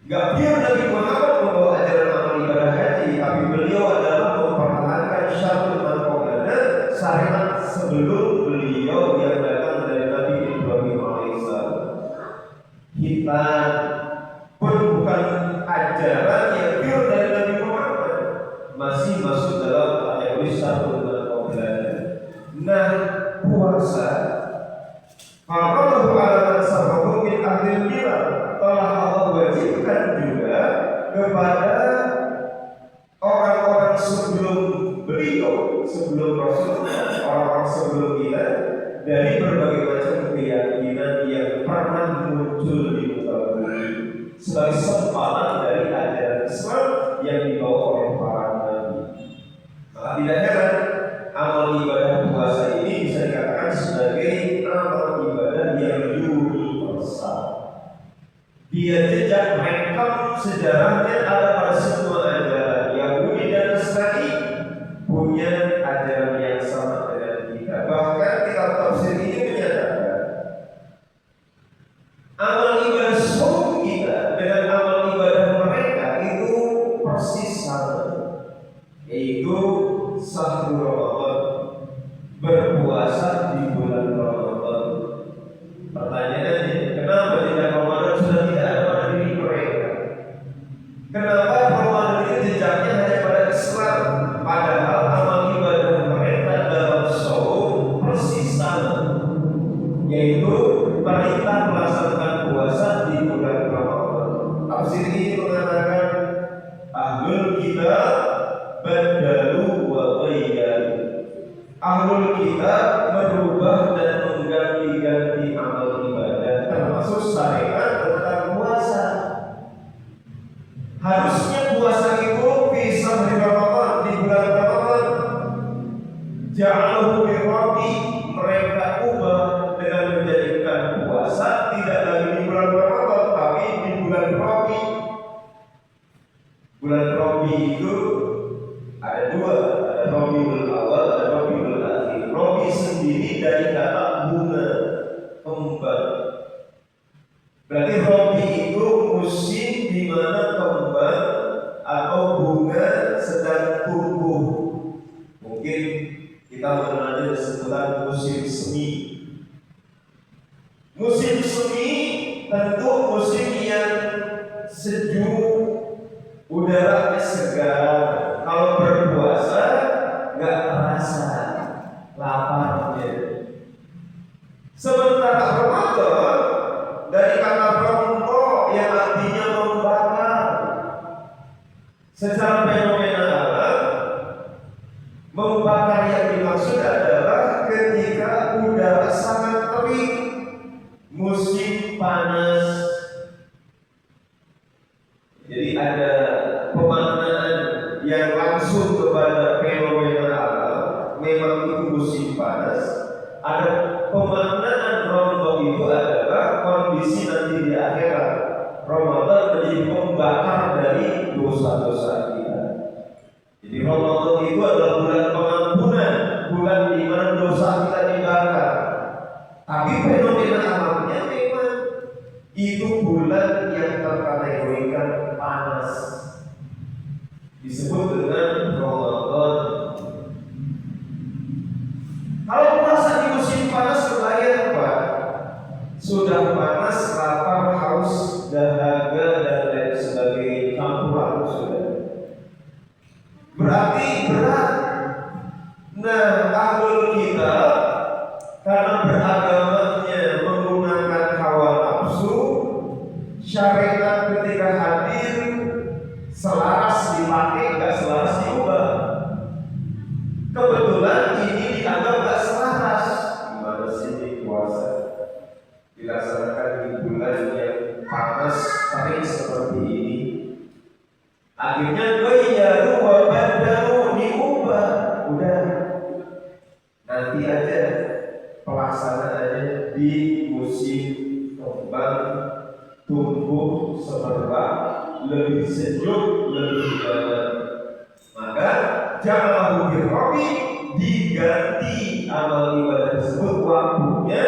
Gak pure Nabi Muhammad membawa ajaran amal ibadah haji, tapi beliau adalah mempertahankan syariat Qur'an, syariat sebelum beliau yang datang dari Nabi Ibrahim alaihissalam. Kita pun bukan ajaran yang pure dari Nabi Muhammad, masih masuk dalam ayat syariat Qur'an. Nah, puasa Allahu ala sahabu min ahlil bilad telah Allah wajibkan juga kepada orang-orang sebelum beliau, sebelum Rasulullah, orang-orang sebelum kita dari berbagai macam keyakinan yang pernah muncul di muka bumi sebagai sempalan dari ajaran Islam yang dibawa oleh para nabi. Maka tidak heran amal ibadah puasa ini bisa dikatakan sebagai amal ibadah yang universal. Dia jejak rekam sejarahnya ada pada semua ajaran. Yahudi dan Nasrani punya ajaran yang sama dengan kita. Bahkan kitab tafsir ini menyatakan amal ibadah saum kita dengan amal ibadah mereka itu persis sama, yaitu sahur Ramadan, berpuasa di bulan Ramadan. Pertanyaannya, kenapa tidak Ramadan sudah tidak ada pada diri mereka? Kenapa Ramadan itu jejaknya hanya pada Islam, padahal amal ibadah mereka dalam saum persis sama, yaitu perintah melaksanakan puasa di bulan Ramadan. Tafsir ini mengatakan ahlul kitab badalu wa ghayyaru. Ahlul kitab merubah dan mengganti-ganti amal ibadah, termasuk syariat tentang puasa. Harusnya puasa itu bisa di Ramadan, di bulan Ramadan. Ja'alahu birrabi, mereka ubah dengan menjadikan puasa tidak lagi di bulan Ramadan, tapi di bulan Rabi. Bulan Rabi itu ada dua, ada Rabiul Awal, ada Rabiul Akhir. Rabi sendiri dari kata bunga, kembang. Berarti Rabi itu musim di mana kembang atau bunga sedang tumbuh. Mungkin kita mengenalnya sebutan musim semi. Musim semi tentu musim yang sejuk, udaranya segar. Kalau berpuasa nggak terasa laparnya. Sementara Ramadan dari kata rompo yang artinya membakar. Secara fenomena alam, membakar yang dimaksud adalah ketika udara sangat terik, musim panas. Jadi ada pemaknaan yang langsung kepada fenomena alam, memang itu musim panas. Ada pemaknaan Ramadan itu adalah kondisi nanti di akhirat. Ramadan menjadi pembakar dari dosa-dosa kita. Jadi Ramadan itu adalah bulan pengampunan, bulan di mana dosa kita dibakar. Tapi fenomena alamnya memang itu bulan yang terkategorikan panas, disebut dengan Ramadan. Kalau puasa di musim panas kebayang Pak, sudah panas, lapar, haus, dahaga dan lain sebagainya, campuran sudah. Berarti berat. Nah, ahlul kitab karena beragamanya menggunakan hawa nafsu, syariat ketika hadir selaras dipakai, nggak selaras diubah. Kebetulan ini dianggap nggak selaras. Gimana sih puasa dilaksanakan di bulan yang panas tapi seperti ini? Akhirnya ghayyaru wa badalu, diubah. Udah, nanti aja pelaksanaannya di musim kembang tumbuh semerbak, lebih sejuk, lebih nyaman. Maka janganlah birrabi, diganti amal ibadah tersebut waktunya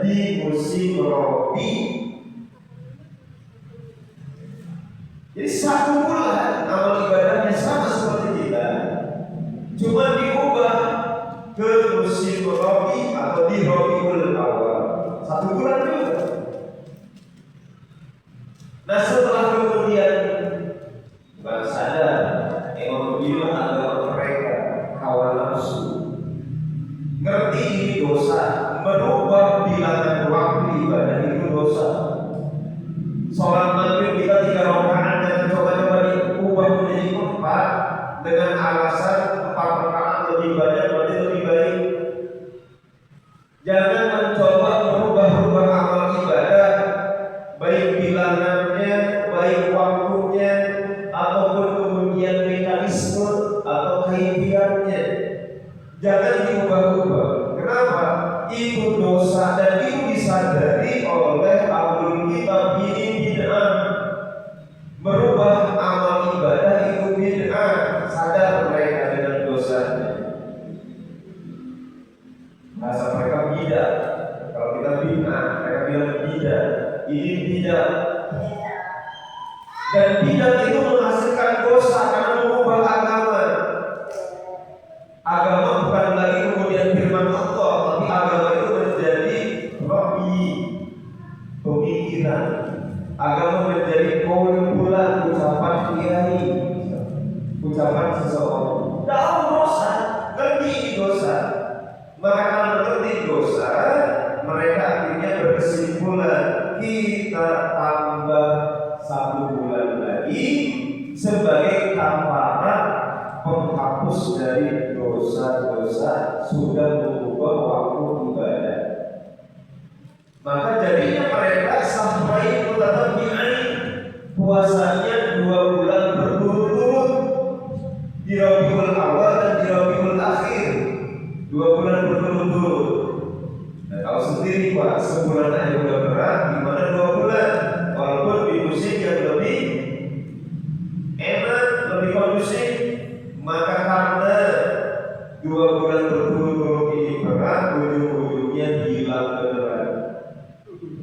di musim Rabi. Jadi 1 bulan amal ibadahnya sama seperti kita, cuma diubah ke musim Rabi atau di Rabiul Awal. 1 bulan juga. Nah setelah kemudian bukan sadar, emang bilang agama mereka hawa nafsu, ngerti ini dosa, merubah bilangan waktu ibadah itu dosa. Sholat maghrib kita 3 rakaat dan coba-coba diubah menjadi 4 dengan alasan 4 rakaat lebih banyak berarti lebih baik. Jangan mencoba merubah-rubah amal ibadah, baik bilangannya, baik waktunya, ataupun kemudian mekanisme atau kaifiatnya. Jangan diubah-ubah. Kenapa? Itu dosa dan itu disadari oleh ahlul kitab. Ini bid'ah. Merubah amal ibadah itu bid'ah. Sadar mereka dengan dosanya. Bahasa mereka bidah. Kalau kita bid'ah, mereka bilang bidah. Ini bidah. Dan bidah itu menghasilkan dosa karena mengubah agama. Agama bukan lagi kemudian firman Allah, tapi agama itu menjadi rabi, pemikiran. Agama menjadi kumpulan ucapan kiai, ucapan seseorang. Tahu dosa, ngerti dosa. Maka karena ngerti dosa, mereka akhirnya berkesimpulan kita tambah 1 bulan lagi sebagai kafarat penghapus dari dosa-dosa sudah mengubah waktu ibadah. Maka jadinya mereka sampai mutatabi'in, puasanya 2 bulan berturut-turut di Rabiul Awal dan di Rabiul Akhir, 2 bulan berturut-turut. Nah kalau sendiri Pak, sebulan aja udah berat, gimana 2 bulan? Walaupun di musim yang lebih enak, lebih kondusif. Maka karena 2 bulan berturut-turut ini berat, ujung-ujungnya hilang beneran.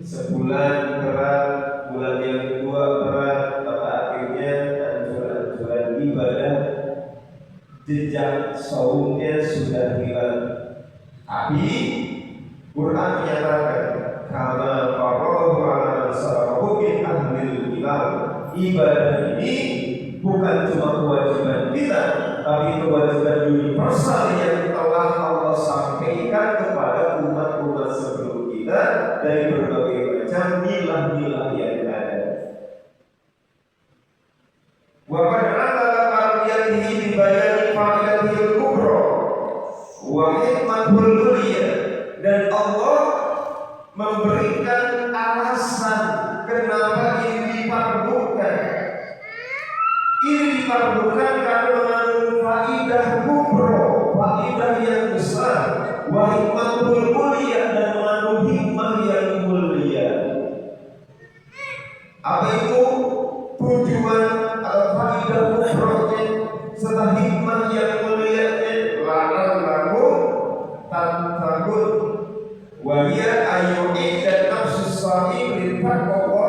Sebulan berat, bulan yang kedua berat, pada akhirnya anjuran-anjuran ibadah, jejak saumnya sudah hilang. Tapi Quran menyatakan kama faradahu ala salafahu min ahlil kitab, ibadah ini bukan cuma kewajiban kita, tapi kewajiban universal yang telah Allah sampaikan kepada umat-umat sebelum kita dari berbagai macam milah-milah yang ada. Wa qad anzala qariyatihi bi bayani fa'ilatihi kubra wa hikmatul mulia, dan Allah memberikan alasan kenapa ini dipardukan. Ini dipardukan karena mengandung faidah kubro, faidah yang besar, wa hikmatul mulia, dan mengandung hikmah yang mulia. Apa itu tujuan atau faidah kubronya serta hikmah yang mulia? Larang lagu takut, wa hiya ayyu'id dan nafsus sahih litaqwa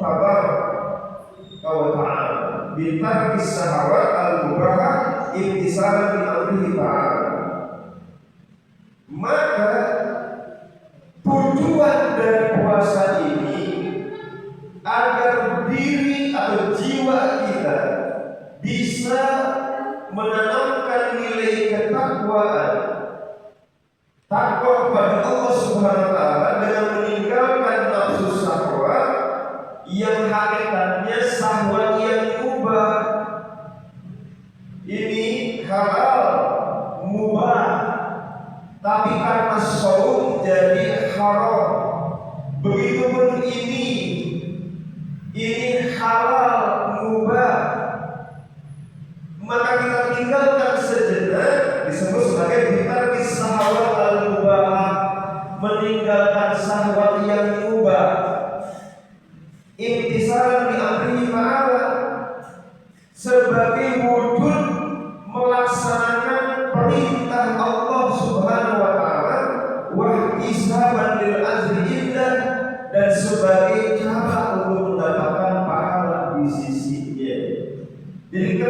tabaraka wa ta'ala bitar kisahawat al-mubahah imtisalan min amrihi ta'ala. Maka tujuan dari puasa ini agar diri atau jiwa kita bisa menanamkan nilai ketakwaan, takwa kepada Allah Subhanahu wa taala dengan meninggalkan nafsu syahwat yang hakikatnya syahwat yang mubah. Ini halal, mubah, tapi karena saum jadi haram. Begitupun ini halal, mubah, maka kita tinggalkan sejenak, disebut sebagai bitarki syahwat al-mubah, meninggalkan syahwat yang mubah. Imtisalan bi amrihi ta'ala, sebagai wujud melaksanakan perintah Allah Subhanahu wa taala, wa ihtisaban lil ajri indah, dan sebagai cara untuk mendapatkan pahala di sisinya.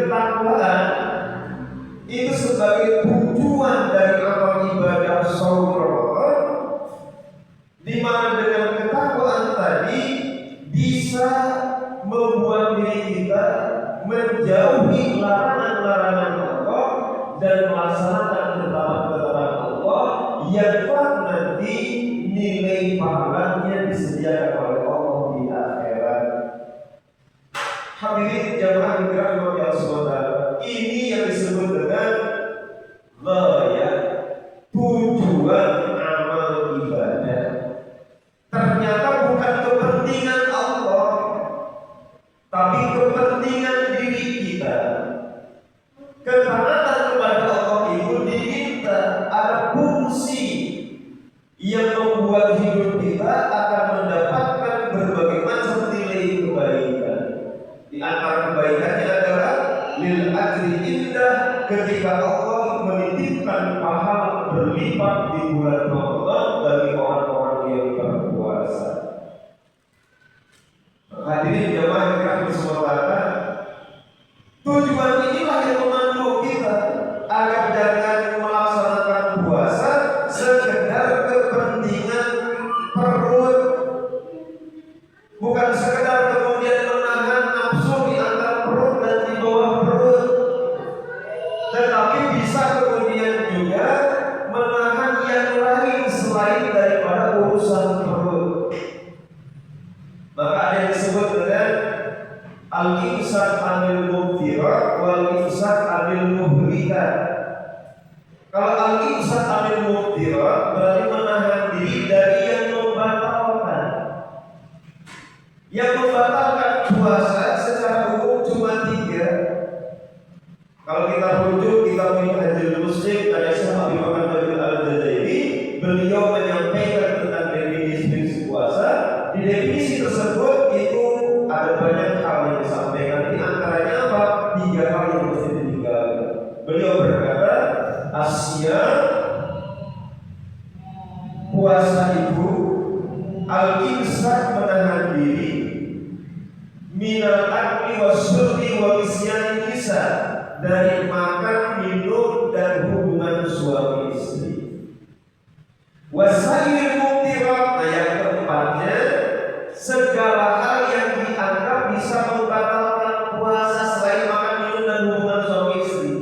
ketakwaan itu sebagai tujuan dari amal ibadah saum Ramadan, di mana dengan ketakwaan tadi bisa membuat diri kita menjauhi larangan-larangan Allah dan melaksanakan ketetapan-ketetapan Allah yang nanti nilai pahalanya disediakan oleh Allah di akhirat. Hadirin jamaah dirahmati Allah SWT, ini yang disebut dengan ghayah, tujuan amal ibadah. Ternyata bukan kepentingan Allah, tapi kepentingan diri kita. Ketaatan kepada Allah itu diminta ada fungsi yang membuat hidup kita akan mendapatkan berbagai macam nilai kebaikan. Di antara kebaikannya adalah lil ajri indah, ketika Allah menitipkan pahala berlipat di bulan Ramadan bagi orang-orang yang berpuasa. Hadirin jamaah yang dirahmati Allah, tujuan inilah yang memandu kita agar jangan melaksanakan puasa sekedar kepentingan perut, bukan sekedar kemudian menahan nafsu di antara perut dan di bawah perut, tetapi bisa kemudian juga menahan yang lain selain daripada urusan perut. Maka ada yang disebut dengan al-imsak anil mubtirat wal imsak anil muhlikat. Kalau al-imsak anil mubtirat berarti menahan diri dari yang membatalkan. Yang membatalkan puasa secara umum cuma 3. Kalau kita rujuk kita punya Hadis Muslim dari Sahabat Abu Bakar Al-Jazairi, beliau menyampaikan tentang definisi puasa. Di definisi tersebut itu ada banyak hal yang disampaikan, di antaranya apa? 3 hal yang mesti ditinggalkan. Beliau berkata, asya, puasa itu al-imsak, menahan diri, minal akli wasyurbi wa isyan nisa, dari makan, minum dan hubungan suami istri. Wasail mubtirat, yang keempatnya segala hal yang dianggap bisa membatalkan puasa selain makan, minum dan hubungan suami istri.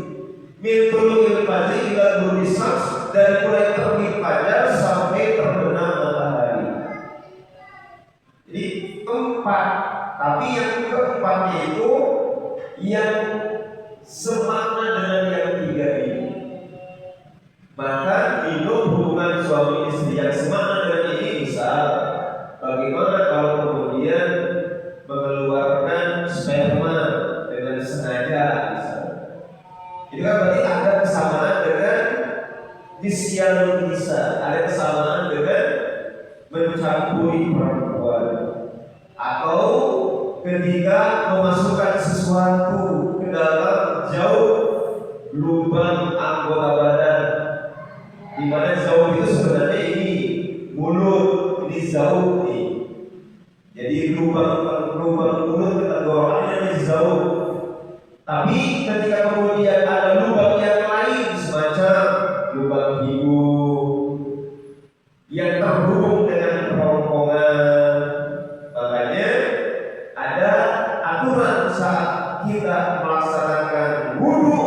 Min tulu'il fajri ila ghurubi syams, dari mulai terbit fajar sampai terbenam matahari. Jadi 4, tapi yang keempatnya itu yang semakna dengan yang 3 ini. Makan, minum, hubungan suami istri. Yang semakna dengan ini misal bagaimana kalau kemudian mengeluarkan sperma dengan sengaja misalnya. Itu kan berarti ada kesamaan dengan nisyanul nisa, ada kesamaan dengan mencampuri perempuan, atau ketika memasukkan sesuatu ke dalam jauh lubang anggota badan, di mana jauh itu sebenarnya ini mulut, ini jauh nih. Jadi lubang mulut tenggorokannya ini jauh. Tapi ketika kemudian ada lubang yang lain semacam lubang hidung yang terhubung dengan kerongkongan, makanya ada aturan saat kita melaksanakan wudu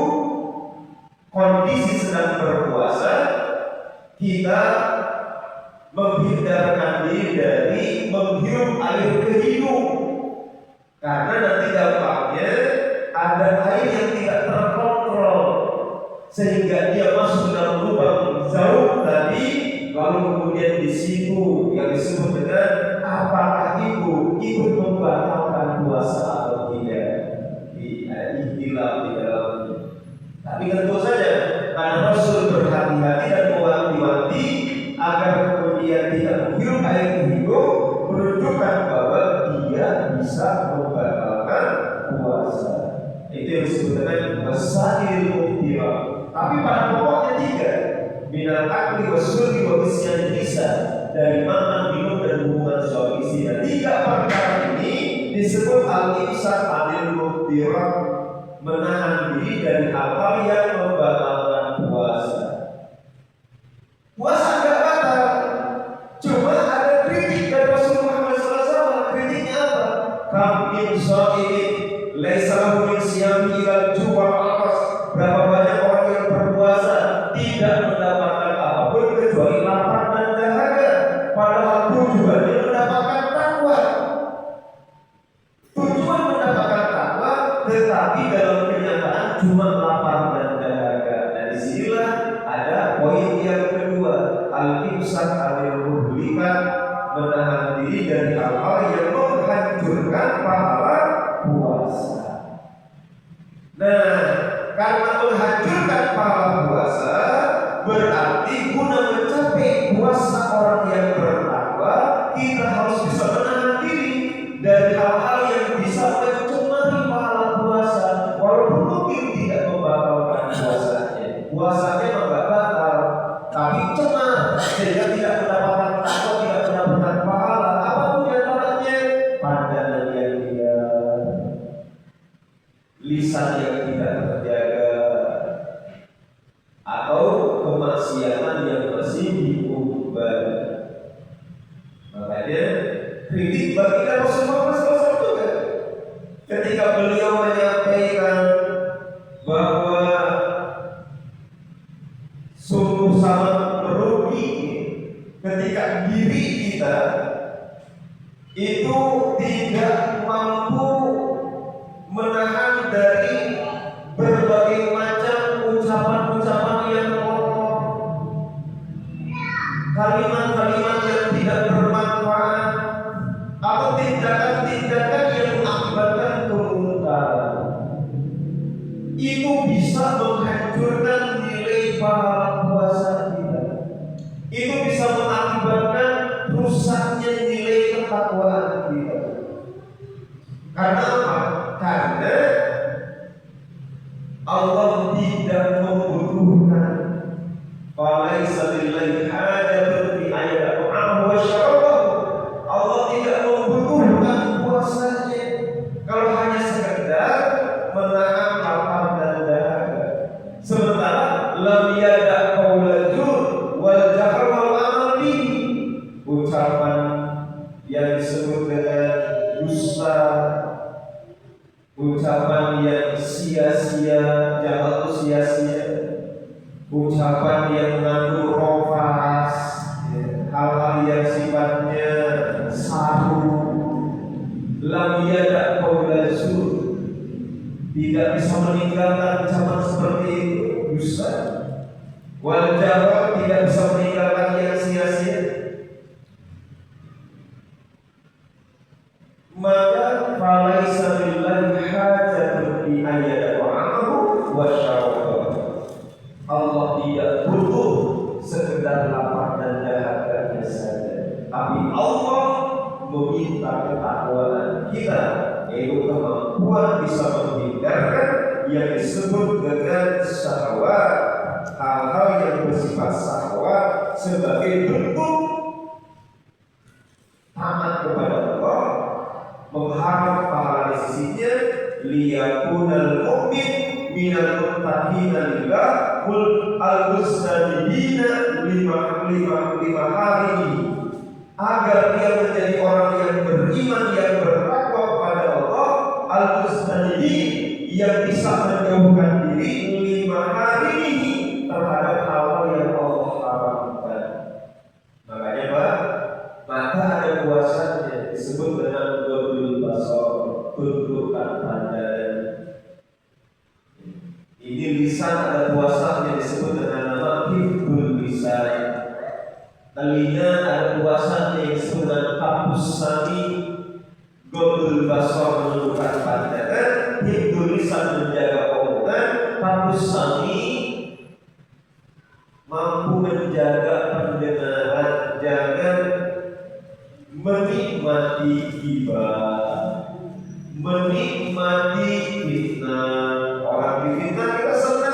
kondisi sedang berpuasa, kita menghindarkan diri dari menghirup air ke hidung, karena nanti dampaknya ada air yang tidak terkontrol sehingga dia masuk dalam lubang jauh tadi, lalu kemudian di situ yang disebut dengan apakah itu ikut membatalkan puasa atau tidak, ikhtilaf di dalamnya. Tapi tentu saja karena Rasul berhati-hati dan mewanti-wanti agar kemudian tidak menghirup air hidung, menunjukkan bahwa dia bisa membatalkan puasa. Itu yang disebut dengan masail mubtirat. Tapi pada pokoknya 3, minal akli wasyurbi wa isyan nisa, dari makan, minum dan hubungan suami istri. Dan 3 perkara ini disebut al-imsak anil mubtirat, menahan min sha'imin laisa lahu min siyami ila juwa atas. Berapa banyak orang yang berpuasa tidak mendapatkan apapun kecuali lapar dan dahaga, padahal tujuannya mendapatkan takwa. Tujuan mendapatkan takwa, tetapi dalam kenyataan cuma lapar dan dahaga. Dan disinilah ada poin yang kedua, al-imsak al-muhlikat, menahan diri dari hal-hal yang menghancurkan pahala puasa. Nah, karena menghancurkan pahala puasa, berarti guna mencapai puasa orang yang bertakwa, kita harus bisa menahan diri dari hal-hal yang bisa mencemari pahala puasa. Walaupun mungkin tidak membatalkan puasanya, puasanya enggak batal, tapi cemar sehingga tidak mendapatkan takwa, tidak mendapatkan pahala. Apa pun diantaranya? Pandangan yang tidak, lisan yang tidak terjaga, atau kemaksiatan yang masih diumbar. Makanya kritik bagi Rasulullah SAW juga ketika beliau menyampaikan bahwa sungguh sangat merugi ketika diri kita itu tidak mampu menahan dari berbagai macam ucapan-ucapan yang kotor, kalimat-kalimat yang tidak bermanfaat, atau tindakan-tindakan yang mengakibatkan kemungkaran. Itu bisa menghancurkan nilai pahala puasa kita. Itu bisa mengakibatkan rusaknya nilai ketakwaan kita. Karena apa? Karena Allah tidak membutuhkan. Falaisa lillahi hajatun fi ayyada'ahu wa syarabahu. Allah tidak membutuhkan puasanya kalau hanya sekedar menahan lapar dan dahaga. Sementara lam yada' qaula zur wal jahr wal amal bihi, ucapan yang disebut dengan dusta, ucapan yang sia-sia, jangan sia-sia, ucapan yang mengandung rofas, hal-hal yang sifatnya saru, lam yada' qaula zur, tidak bisa meninggalkan ucapan seperti itu, dusta. Wal jahr, tidak bisa meninggalkan yang sia-sia. Maka falaisa lillahi hajatun fi ayyada'ahu wa syarabahu. Allah tidak butuh sekedar lapar dan dahaga saja, tapi Allah meminta ketakwaan kita, yaitu kemampuan bisa menghindarkan yang disebut dengan syahwat, hal-hal yang bersifat syahwat sebagai bentuk taat kepada Allah, mengharap pahala di sisinya, liyakunal mu'min minal muttaqina lillah kul al-mustajibina lima hari, agar dia menjadi orang yang beriman, yang bertakwa kepada Allah, al-mustajibin, yang bisa menjauhkan diri 5 hari ini terhadap hal-hal yang Allah haramkan. Makanya Pak, maka ada puasanya disebut dengan godul basar, tunjukkan pandangan. Ini lisan, ada puasanya disebut dengan nama hifdzul lisan. Telinga ada puasanya yang disebut dengan hafzus sami. Godul basar menunjukkan pandangan, hifdzul lisan menjaga omongan, hafzus sami mampu menjaga pendengaran, jangan menikmati ghibah, menikmati fitnah. Orang difitnah kita senang.